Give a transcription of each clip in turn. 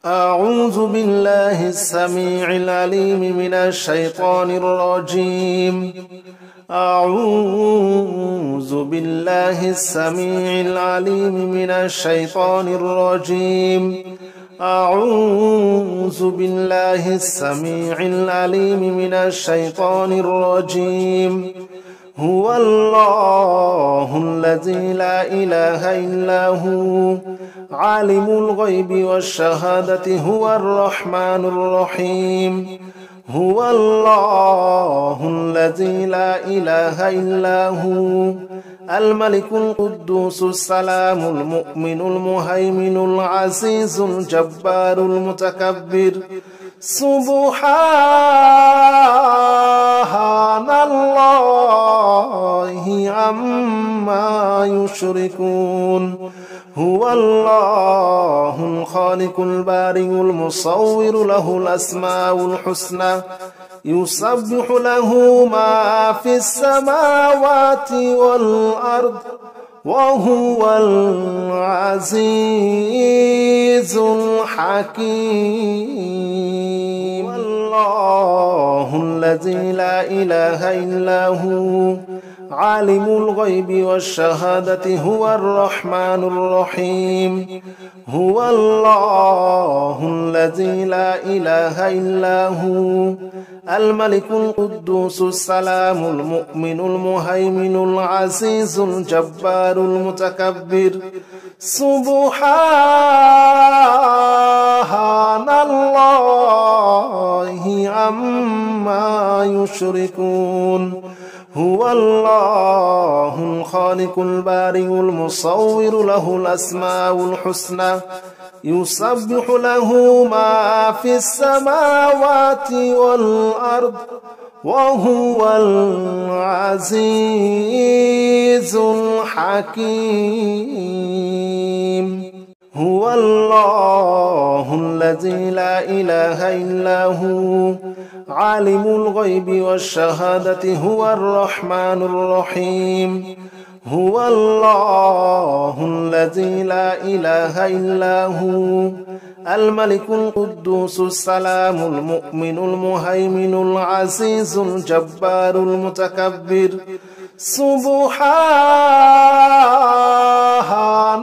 أعوذ بالله السميع العليم من الشيطان الرجيم. أعوذ بالله السميع العليم من الشيطان الرجيم. أعوذ بالله السميع العليم من الشيطان الرجيم. هو الله الذي لا إله إلا هو عالم الغيب والشهادة هو الرحمن الرحيم. هو الله الذي لا إله إلا هو الملك القدوس السلام المؤمن المهيمن العزيز الجبار المتكبر. سبحان الله عما يشركون. هو الله الخالق البارئ المصور له الأسماء الحسنى يسبح له ما في السماوات والأرض وهو العزيز الحكيم. الله الذي لا إله إلا هو عالم الغيب والشهادة هو الرحمن الرحيم. هو الله الذي لا إله إلا هو الملك القدوس السلام المؤمن المهيمن العزيز الجبار المتكبر. سبحان الله عما يشركون. هو الله الخالق البارئ المصور له الأسماء الحسنى يسبح له ما في السماوات والأرض وهو العزيز الحكيم. هو الله الذي لا إله إلا هو عالم الغيب والشهادة هو الرحمن الرحيم. هو الله الذي لا إله إلا هو الملك القدوس السلام المؤمن المهيمن العزيز الجبار المتكبر. سبحان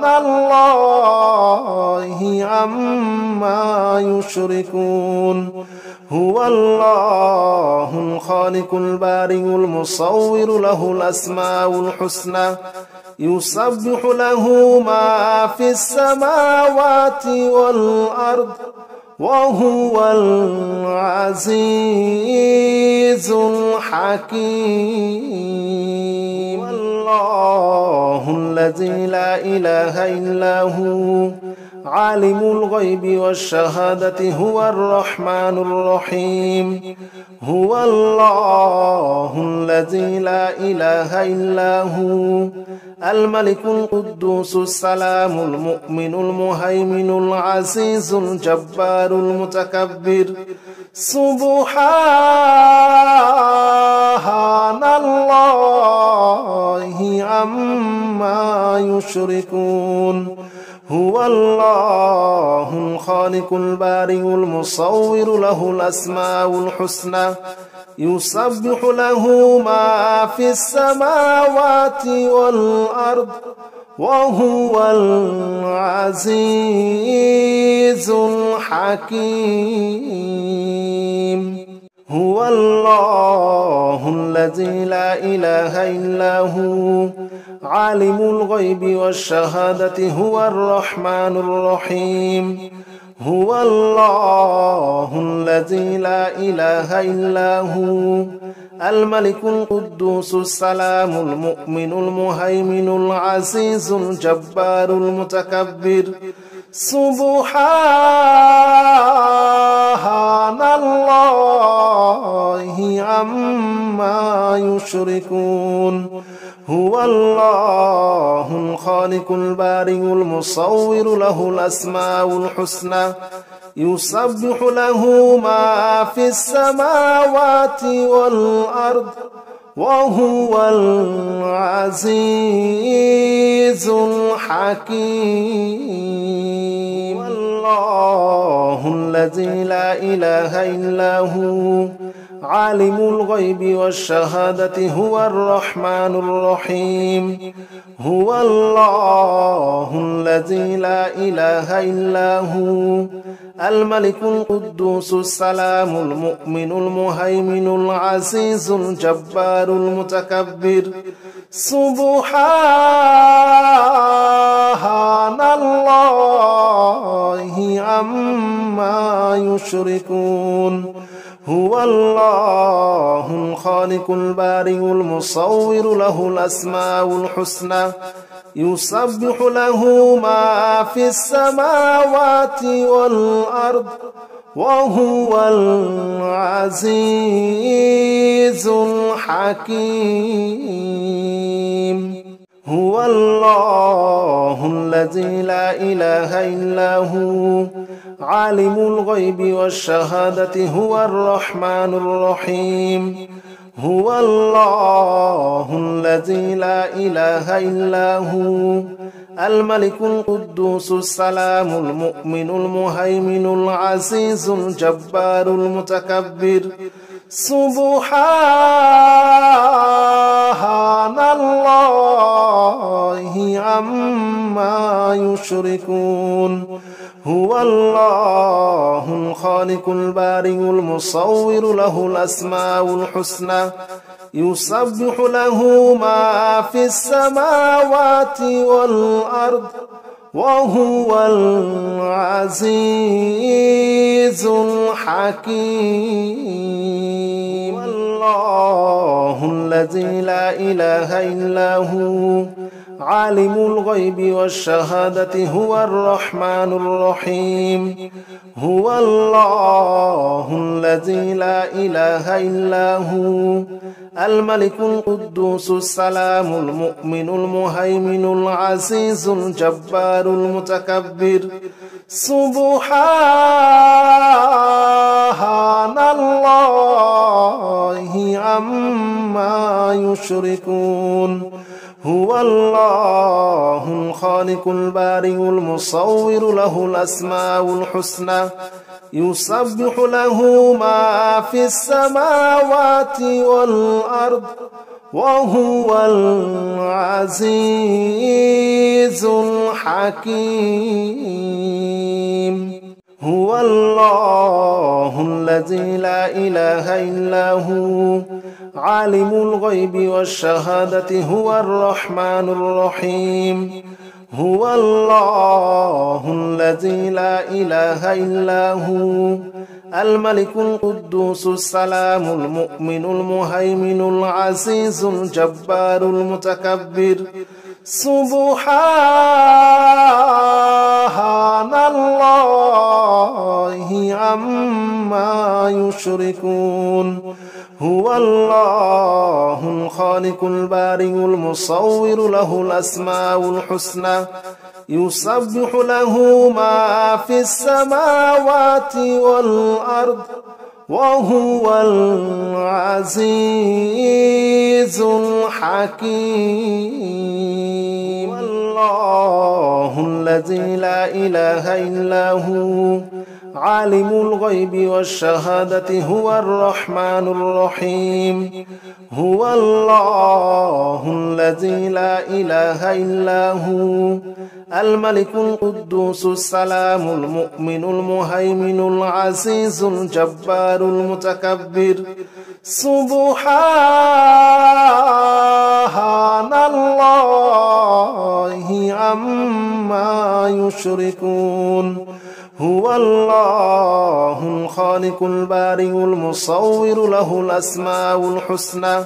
الله عما يشركون. هو الله الخالق البارئ المصور له الأسماء الحسنى يسبح له ما في السماوات والأرض وهو العزيز الحكيم. الله الذي لا إله إلا هو عالم الغيب والشهادة هو الرحمن الرحيم. هو الله الذي لا إله إلا هو الملك القدوس السلام المؤمن المهيمن العزيز الجبار المتكبر. سبحان الله عما يشركون. هو الله الخالق البارئ المصور له الأسماء الحسنى يسبح له ما في السماوات والأرض وهو العزيز الحكيم. هو الله الذي لا إله إلا هو عالم الغيب والشهادة هو الرحمن الرحيم. هو الله الذي لا إله إلا هو الملك القدوس السلام المؤمن المهيمن العزيز الجبار المتكبر. سبحان الله عما يشركون. هو الله الخالق البارئ المصور له الأسماء الحسنى يسبح له ما في السماوات والأرض وهو العزيز الحكيم. الله الذي لا إله إلا هو عالم الغيب والشهادة هو الرحمن الرحيم هو الله الذي لا إله إلا هو الملك القدوس السلام المؤمن المهيمن العزيز الجبار المتكبر سبحان الله عما يشركون هو الله الخالق البارئ المصور له الأسماء الحسنى يسبح له ما في السماوات والأرض وهو العزيز الحكيم هو الله الذي لا إله إلا هو عالم الغيب والشهادة هو الرحمن الرحيم هو الله الذي لا إله إلا هو الملك القدوس السلام المؤمن المهيمن العزيز الجبار المتكبر سبحان الله عما يشركون هو الله الخالق البارئ المصور له الأسماء الحسنى يسبح له ما في السماوات والأرض وهو العزيز الحكيم الله الذي لا إله إلا هو عالم الغيب والشهادة هو الرحمن الرحيم هو الله الذي لا إله إلا هو الملك القدوس السلام المؤمن المهيمن العزيز الجبار المتكبر سبحان الله عما يشركون هو الله الخالق البارئ المصور له الأسماء الحسنى يسبح له ما في السماوات والأرض وهو العزيز الحكيم هو الله الذي لا إله إلا هو عالم الغيب والشهادة هو الرحمن الرحيم هو الله الذي لا إله إلا هو الملك القدوس السلام المؤمن المهيمن العزيز الجبار المتكبر سبحان الله عما يشركون هو الله الخالق البارئ المصور له الأسماء الحسنى يسبح له ما في السماوات والأرض وهو العزيز الحكيم الله الذي لا إله إلا هو عالم الغيب والشهادة هو الرحمن الرحيم هو الله الذي لا إله إلا هو الملك القدوس السلام المؤمن المهيمن العزيز الجبار المتكبر سبحان الله عما يشركون هو الله الخالق البارئ المصور له الأسماء الحسنى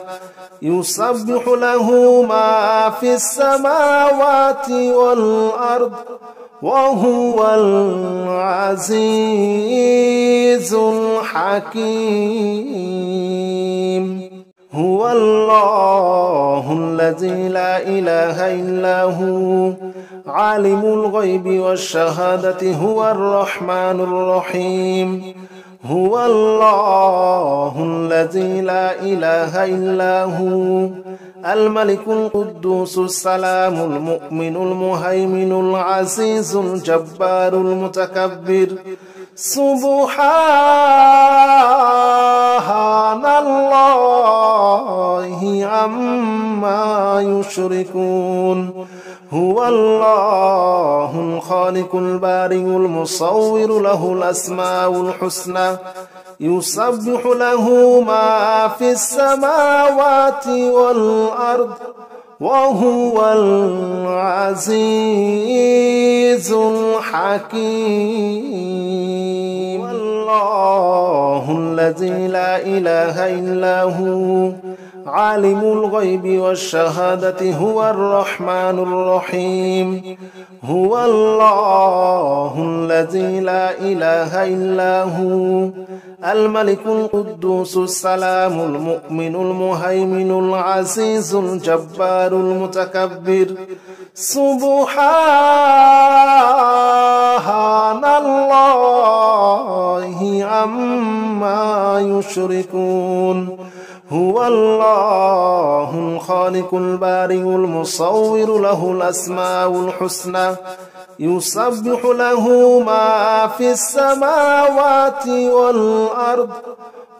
يسبح له ما في السماوات والأرض وهو العزيز الحكيم هو الله الذي لا إله إلا هو عالم الغيب والشهادة هو الرحمن الرحيم هو الله الذي لا إله إلا هو الملك القدوس السلام المؤمن المهيمن العزيز الجبار المتكبر سبحان الله عما يشركون هو الله الخالق البارئ المصور له الأسماء الحسنى يسبح له ما في السماوات والأرض وهو العزيز الحكيم الله الذي لا إله إلا هو عالم الغيب والشهادة هو الرحمن الرحيم هو الله الذي لا إله إلا هو الملك القدوس السلام المؤمن المهيمن العزيز الجبار المتكبر سبحان الله عما يشركون هو الله الخالق البارئ المصور له الأسماء الحسنى يسبح له ما في السماوات والأرض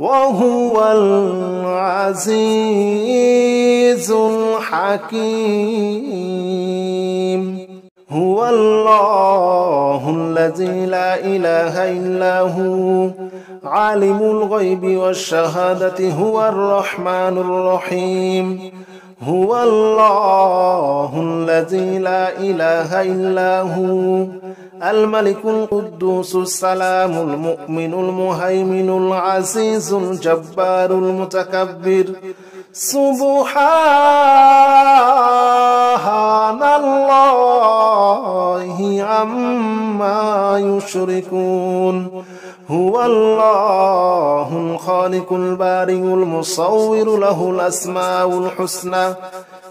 وهو العزيز الحكيم هو الله الذي لا إله إلا هو عالم الغيب والشهادة هو الرحمن الرحيم هو الله الذي لا إله إلا هو الملك القدوس السلام المؤمن المهيمن العزيز الجبار المتكبر سبحان الله عما يشركون هو الله الخالق البارئ المصور له الأسماء الحسنى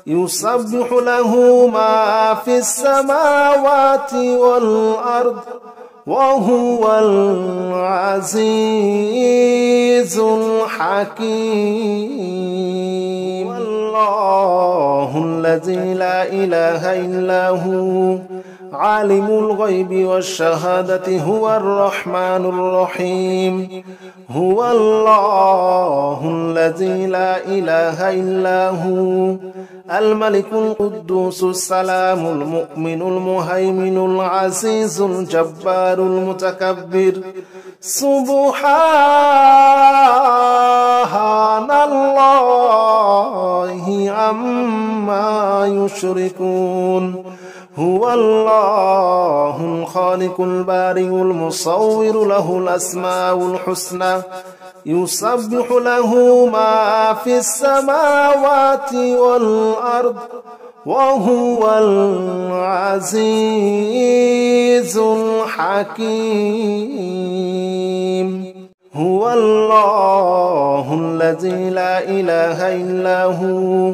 يسبح له ما في السماوات والأرض وهو العزيز الحكيم الله الذي لا إله إلا هو عالم الغيب والشهادة هو الرحمن الرحيم هو الله الذي لا إله إلا هو الملك القدوس السلام المؤمن المهيمن العزيز الجبار المتكبر سبحان الله عما يشركون هو الله الخالق البارئ المصور له الأسماء الحسنى يسبح له ما في السماوات والأرض وهو العزيز الحكيم هو الله الذي لا إله إلا هو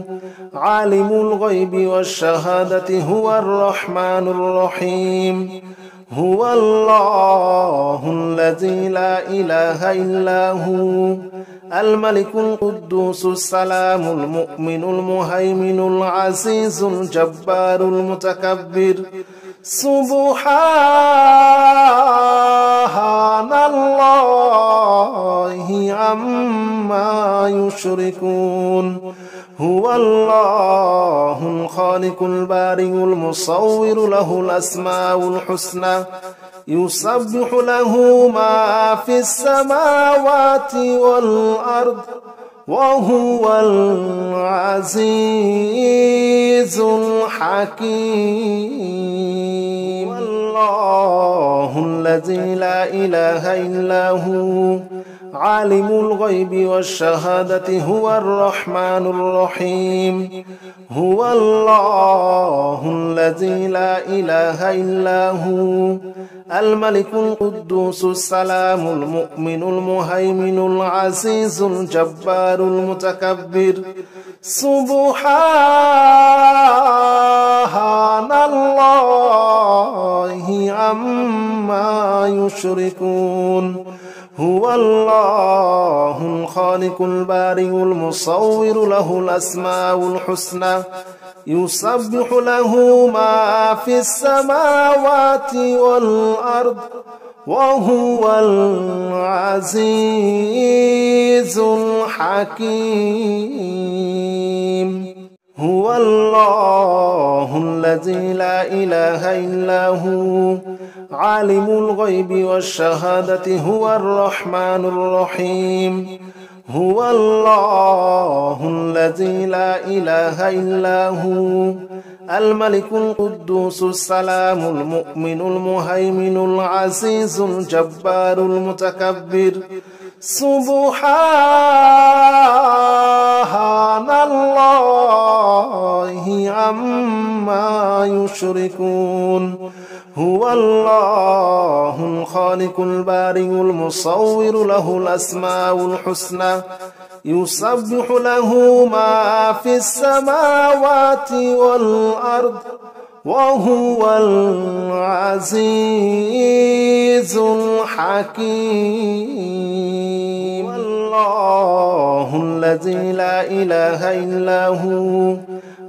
عالم الغيب والشهادة هو الرحمن الرحيم هو الله الذي لا إله إلا هو الملك القدوس السلام المؤمن المهيمن العزيز الجبار المتكبر سبحان الله عما يشركون هو الله الخالق البارئ المصور له الأسماء الحسنى يسبح له ما في السماوات والأرض وهو العزيز الحكيم الله الذي لا إله إلا هو عالم الغيب والشهادة هو الرحمن الرحيم هو الله الذي لا إله إلا هو الملك القدوس السلام المؤمن المهيمن العزيز الجبار المتكبر سبحان الله عما يشركون هو الله الخالق البارئ المصور له الأسماء الحسنى يسبح له ما في السماوات والأرض وهو العزيز الحكيم هو الله الذي لا إله إلا هو عالم الغيب والشهادة هو الرحمن الرحيم هو الله الذي لا إله إلا هو الملك القدوس السلام المؤمن المهيمن العزيز الجبار المتكبر سبحان الله عما يشركون هو الله الخالق البارئ المصور له الأسماء الحسنى يسبح له ما في السماوات والأرض وهو العزيز الحكيم الله الذي لا إله إلا هو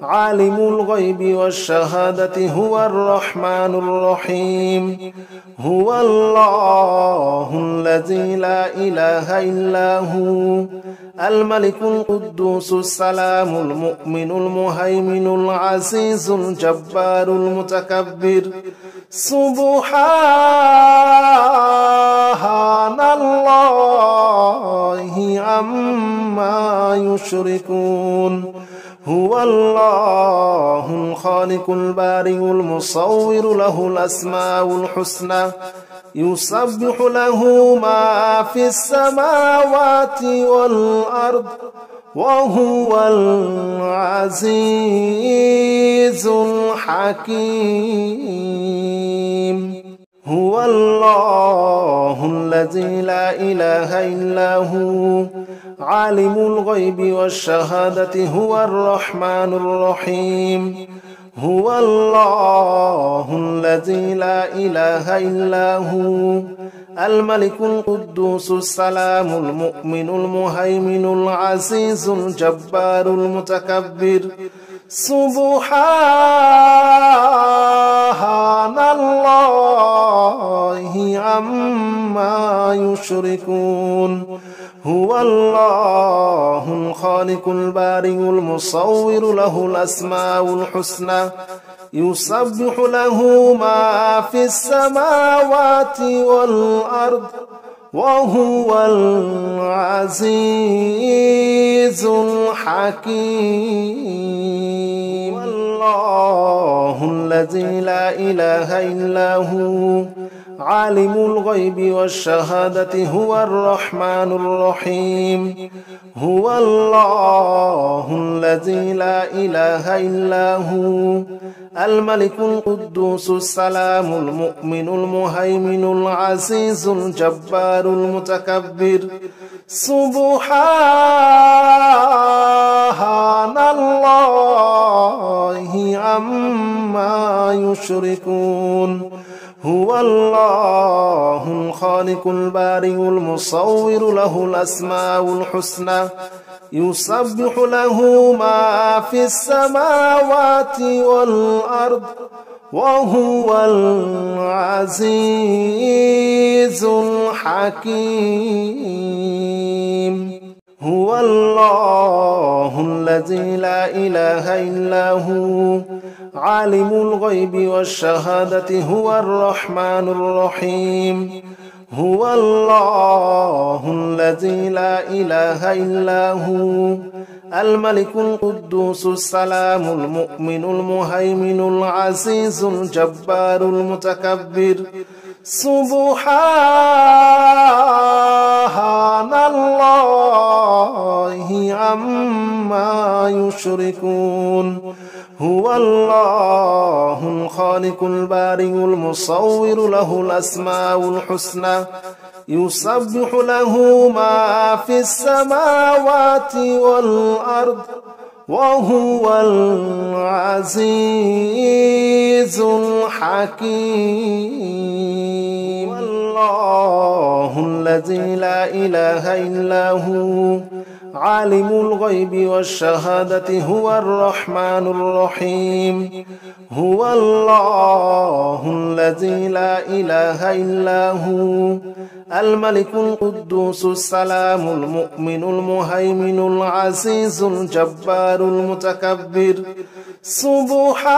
عالم الغيب والشهادة هو الرحمن الرحيم هو الله الذي لا إله إلا هو الملك القدوس السلام المؤمن المهيمن العزيز الجبار المتكبر سبحان الله عما يشركون هو الله الخالق البارئ المصور له الأسماء الحسنى يسبح له ما في السماوات والأرض وهو العزيز الحكيم هو الله الذي لا إله إلا هو عالم الغيب والشهادة هو الرحمن الرحيم هو الله الذي لا إله إلا هو الملك القدوس السلام المؤمن المهيمن العزيز الجبار المتكبر سبحان الله عما يشركون هو الله الخالق البارئ المصور له الأسماء الحسنى يسبح له ما في السماوات والأرض وهو العزيز الحكيم الله الذي لا إله إلا هو عالم الغيب والشهادة هو الرحمن الرحيم هو الله الذي لا إله إلا هو الملك القدوس السلام المؤمن المهيمن العزيز الجبار المتكبر سبحان الله عما يشركون هو الله الخالق البارئ المصور له الأسماء الحسنى يسبح له ما في السماوات والأرض وهو العزيز الحكيم هو الله الذي لا إله إلا هو عالم الغيب والشهادة هو الرحمن الرحيم هو الله الذي لا إله إلا هو الملك القدوس السلام المؤمن المهيمن العزيز الجبار المتكبر سبحان الله عما يشركون هو الله الخالق البارئ المصور له الأسماء الحسنى يسبح له ما في السماوات والأرض وهو العزيز الحكيم. الله الذي لا إله إلا هو عالم الغيب والشهادة هو الرحمن الرحيم. هو الله الذي لا إله إلا هو الملك القدوس السلام المؤمن المهيمن العزيز الجبار المتكبر. سبحان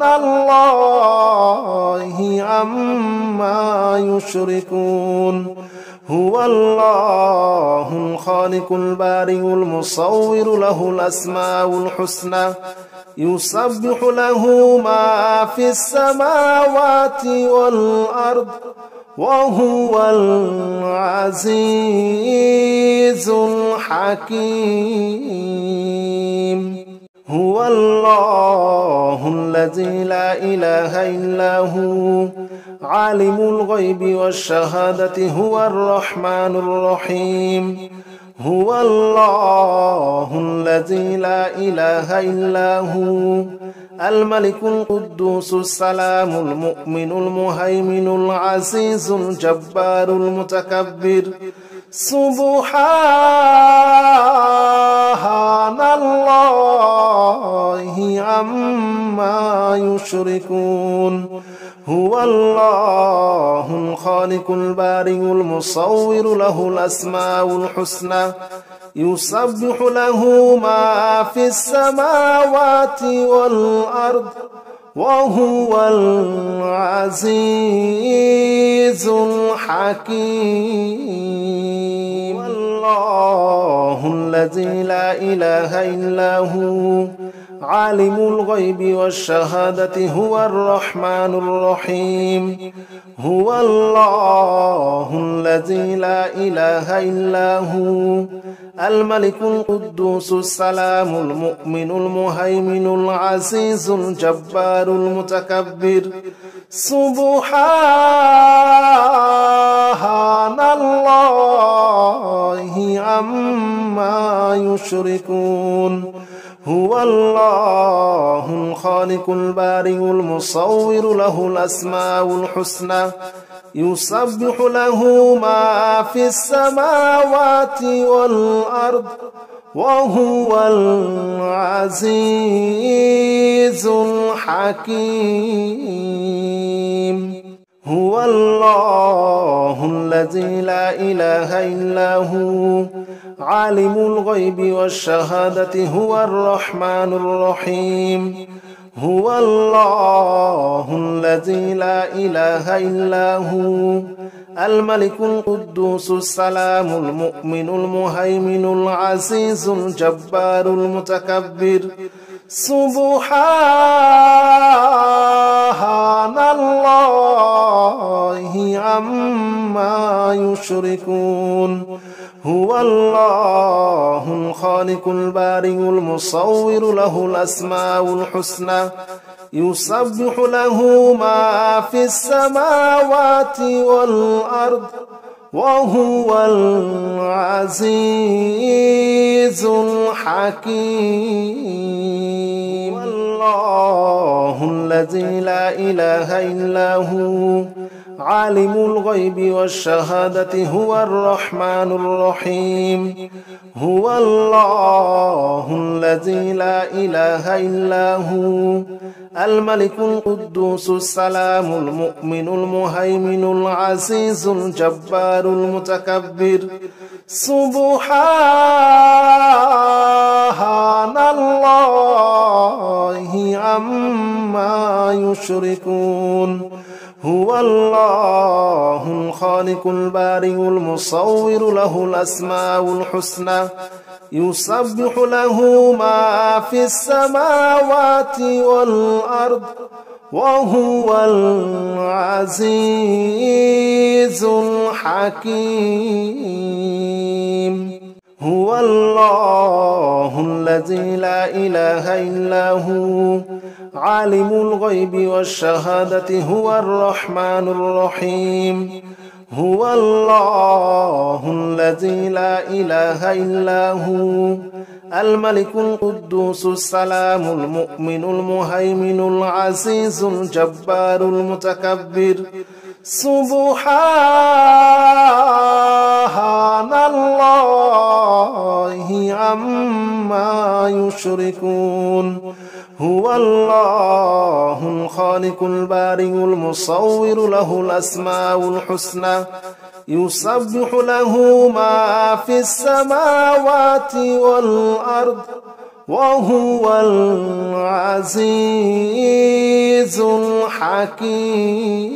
الله عما يشركون. هو الله الخالق البارئ المصور له الأسماء الحسنى يسبح له ما في السماوات والأرض وهو العزيز الحكيم. هو الله الذي لا إله إلا هو عالم الغيب والشهادة هو الرحمن الرحيم. هو الله الذي لا إله إلا هو الملك القدوس السلام المؤمن المهيمن العزيز الجبار المتكبر. سبحان الله عما يشركون. هو الله الخالق البارئ المصور له الأسماء الحسنى يسبح له ما في السماوات والأرض وهو العزيز الحكيم. الله الذي لا إله إلا هو عالم الغيب والشهادة هو الرحمن الرحيم. هو الله الذي لا إله إلا هو الملك القدوس السلام المؤمن المهيمن العزيز الجبار المتكبر. سبحان الله عما يشركون. هو الله الخالق البارئ المصور له الأسماء الحسنى يسبح له ما في السماوات والأرض وهو العزيز الحكيم. هو الله الذي لا إله إلا هو عالم الغيب والشهادة هو الرحمن الرحيم. هو الله الذي لا إله إلا هو الملك القدوس السلام المؤمن المهيمن العزيز الجبار المتكبر. سبحان الله عما يشركون. هو الله الخالق البارئ المصور له الأسماء الحسنى يسبح له ما في السماوات والأرض وهو العزيز الحكيم. الله الذي لا إله إلا هو عالم الغيب والشهادة هو الرحمن الرحيم. هو الله الذي لا إله إلا هو الملك القدوس السلام المؤمن المهيمن العزيز الجبار المتكبر. سبحان الله عما يشركون. هو الله الخالق البارئ المصور له الأسماء الحسنى يسبح له ما في السماوات والأرض وهو العزيز الحكيم. هو الله الذي لا إله إلا هو عالم الغيب والشهادة هو الرحمن الرحيم. هو الله الذي لا إله إلا هو الملك القدوس السلام المؤمن المهيمن العزيز الجبار المتكبر سبحان الله عما يشركون هو الله الخالق البارئ المصور له الأسماء الحسنى يسبح له ما في السماوات والأرض وهو العزيز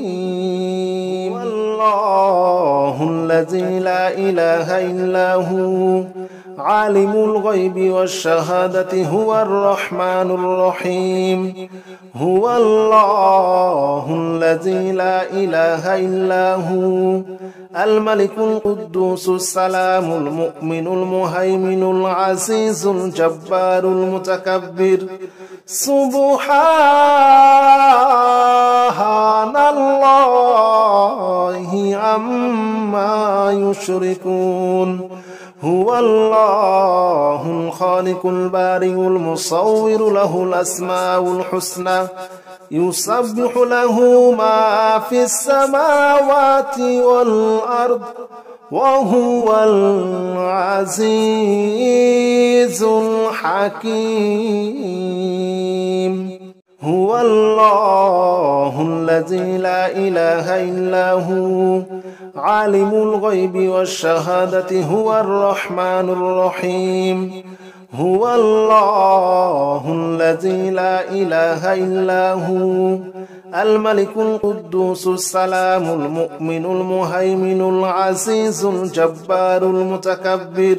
الحكيم الله الذي لا إله إلا هو عالم الغيب والشهادة هو الرحمن الرحيم هو الله الذي لا إله إلا هو الملك القدوس السلام المؤمن المهيمن العزيز الجبار المتكبر سبحان الله عما يشركون هو الله الخالق البارئ المصور له الأسماء الحسنى يسبح له ما في السماوات والأرض وهو العزيز الحكيم هو الله الذي لا إله إلا هو عالم الغيب والشهادة هو الرحمن الرحيم هو الله الذي لا إله إلا هو الملك القدوس السلام المؤمن المهيمن العزيز الجبار المتكبر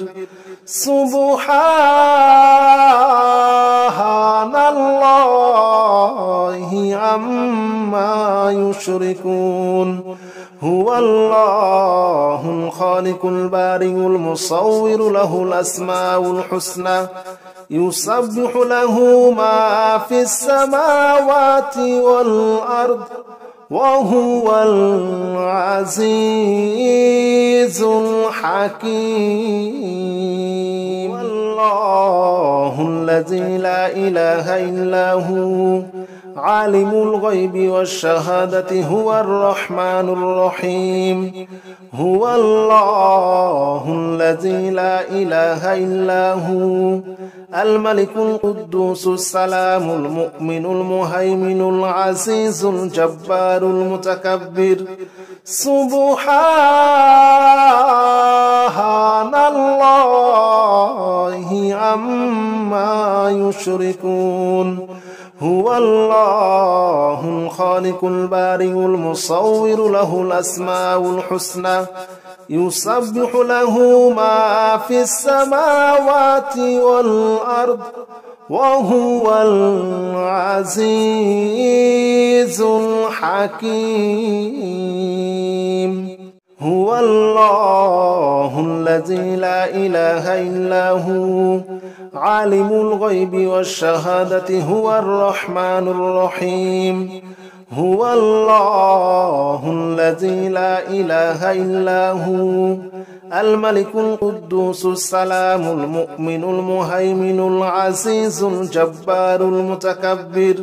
سبحان الله عما يشركون هو الله الخالق البارئ المصور له الأسماء الحسنى يسبح له ما في السماوات والأرض وهو العزيز الحكيم الله الذي لا إله إلا هو عالم الغيب والشهادة هو الرحمن الرحيم هو الله الذي لا إله إلا هو الملك القدوس السلام المؤمن المهيمن العزيز الجبار المتكبر سبحان الله عما يشركون هو الله الخالق البارئ المصور له الأسماء الحسنى يسبح له ما في السماوات والأرض وهو العزيز الحكيم هو الله الذي لا إله إلا هو عالم الغيب والشهادة هو الرحمن الرحيم هو الله الذي لا إله إلا هو الملك القدوس السلام المؤمن المهيمن العزيز الجبار المتكبر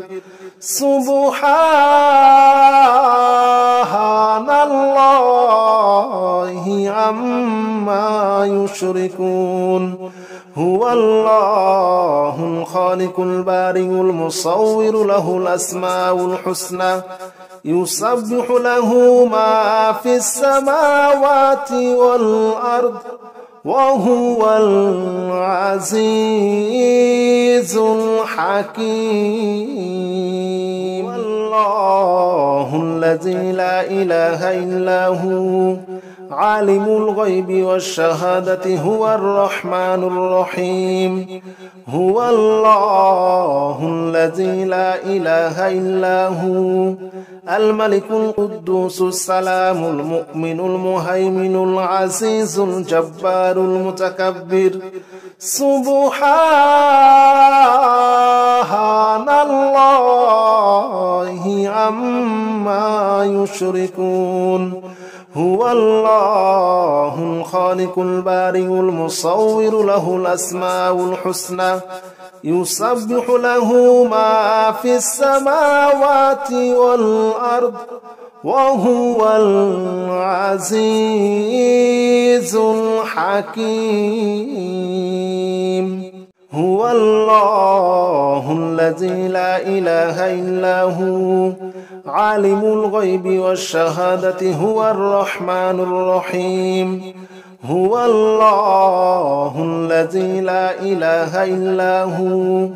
سبحان الله عما يشركون هو الله الخالق البارئ المصور له الأسماء الحسنى يسبح له ما في السماوات والأرض وهو العزيز الحكيم الله الذي لا إله إلا هو عالم الغيب والشهادة هو الرحمن الرحيم هو الله الذي لا إله إلا هو الملك القدوس السلام المؤمن المهيمن العزيز الجبار المتكبر سبحان الله عما يشركون هو الله الخالق البارئ المصور له الأسماء الحسنى يسبح له ما في السماوات والأرض وهو العزيز الحكيم هو الله الذي لا إله إلا هو عالم الغيب والشهادة هو الرحمن الرحيم هو الله الذي لا إله إلا هو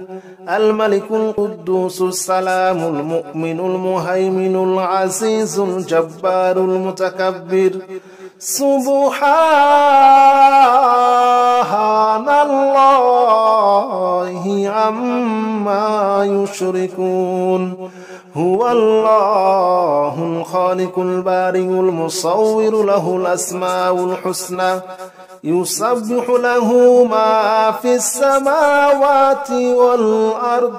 الملك القدوس السلام المؤمن المهيمن العزيز الجبار المتكبر سبحان الله عما يشركون هو الله الخالق البارئ المصور له الأسماء الحسنى يسبح له ما في السماوات والأرض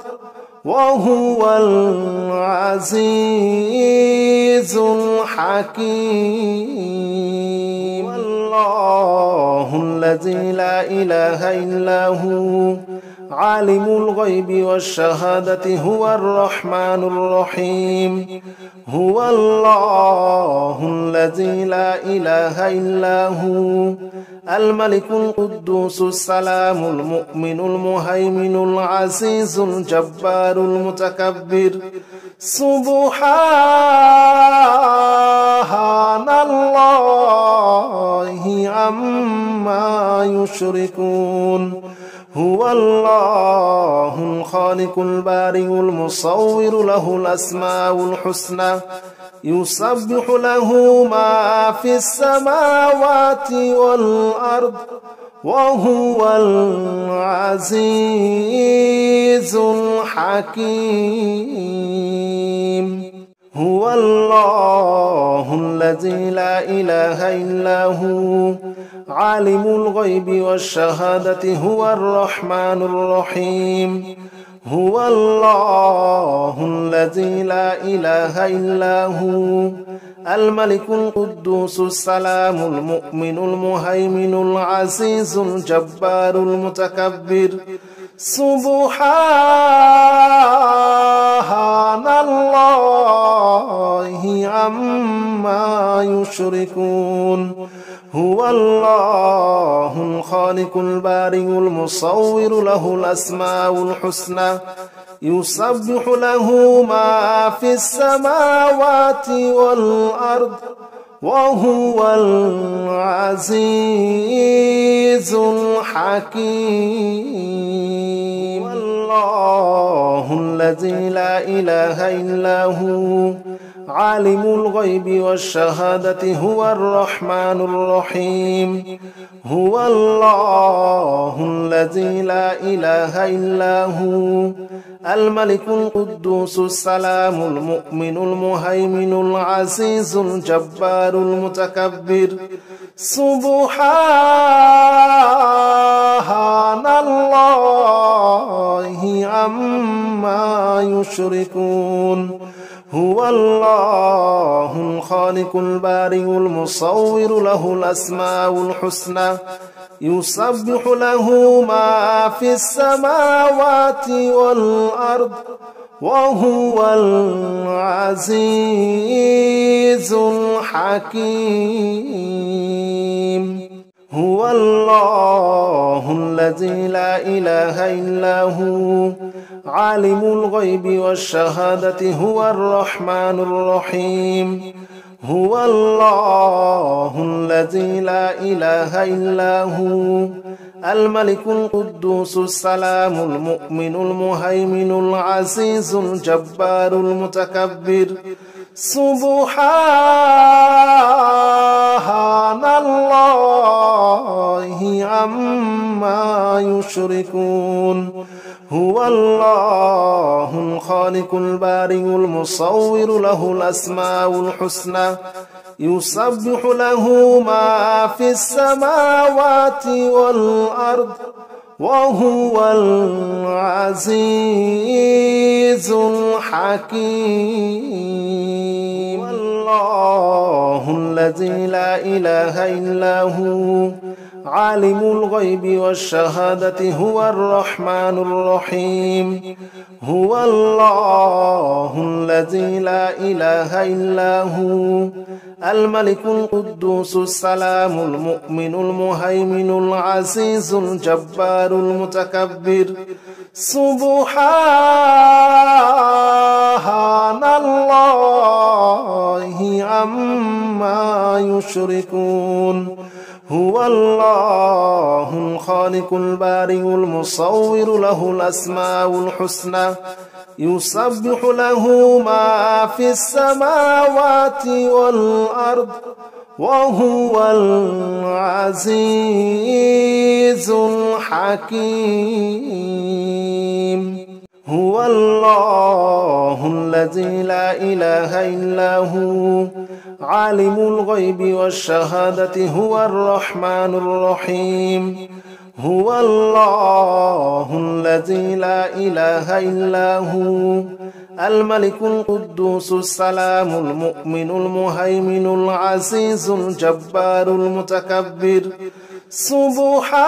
وهو العزيز الحكيم الله الذي لا إله إلا هو عالم الغيب والشهادة هو الرحمن الرحيم هو الله الذي لا إله إلا هو الملك القدوس السلام المؤمن المهيمن العزيز الجبار المتكبر سبحان الله عما يشركون هو الله الخالق البارئ المصور له الأسماء الحسنى يسبح له ما في السماوات والأرض وهو العزيز الحكيم هو الله الذي لا إله إلا هو عالم الغيب والشهادة هو الرحمن الرحيم هو الله الذي لا إله إلا هو الملك القدوس السلام المؤمن المهيمن العزيز الجبار المتكبر سبحان الله عما يشركون هو الله الخالق البارئ المصور له الأسماء الحسنى يسبح له ما في السماوات والأرض وهو العزيز الحكيم الله الذي لا إله إلا هو عالم الغيب والشهادة هو الرحمن الرحيم هو الله الذي لا إله إلا هو الملك القدوس السلام المؤمن المهيمن العزيز الجبار المتكبر سبحان الله عما يشركون هو الله الخالق البارئ المصور له الأسماء الحسنى يسبح له ما في السماوات والأرض وهو العزيز الحكيم هو الله الذي لا إله إلا هو عالم الغيب والشهادة هو الرحمن الرحيم هو الله الذي لا إله إلا هو الملك القدوس السلام المؤمن المهيمن العزيز الجبار المتكبر سبحان الله عما يشركون هو الله الخالق البارئ المصور له الأسماء الحسنى يسبح له ما في السماوات والأرض وهو العزيز الحكيم. الله الذي لا إله إلا هو عالم الغيب والشهادة هو الرحمن الرحيم. هو الله الذي لا إله إلا هو الملك القدوس السلام المؤمن المهيمن العزيز الجبار المتكبر. سبحان الله عما يشركون. هو الله الخالق البارئ المصور له الأسماء الحسنى يسبح له ما في السماوات والأرض وهو العزيز الحكيم. هو الله الذي لا إله إلا هو عالم الغيب والشهادة هو الرحمن الرحيم. هو الله الذي لا إله إلا هو الملك القدوس السلام المؤمن المهيمن العزيز الجبار المتكبر. سبحان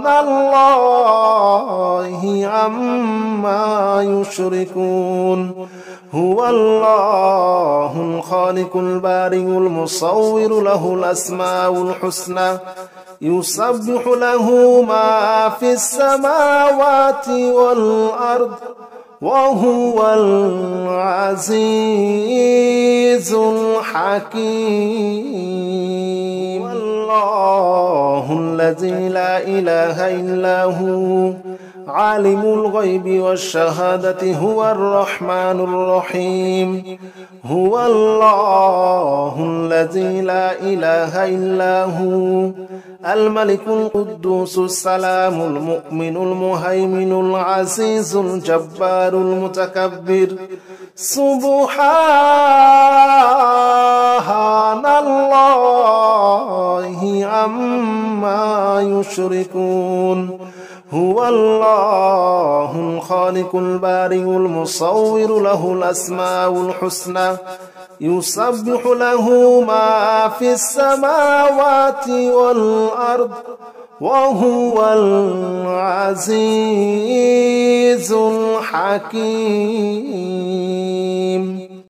الله عما يشركون. هو الله الخالق البارئ المصور له الأسماء الحسنى يسبح له ما في السماوات والأرض وهو العزيز الحكيم. الله الذي لا إله إلا هو عالم الغيب والشهادة هو الرحمن الرحيم. هو الله الذي لا إله إلا هو الملك القدوس السلام المؤمن المهيمن العزيز الجبار المتكبر. سبحان الله عما يشركون. هو الله الخالق البارئ المصور له الأسماء الحسنى يسبح له ما في السماوات والأرض وهو العزيز الحكيم.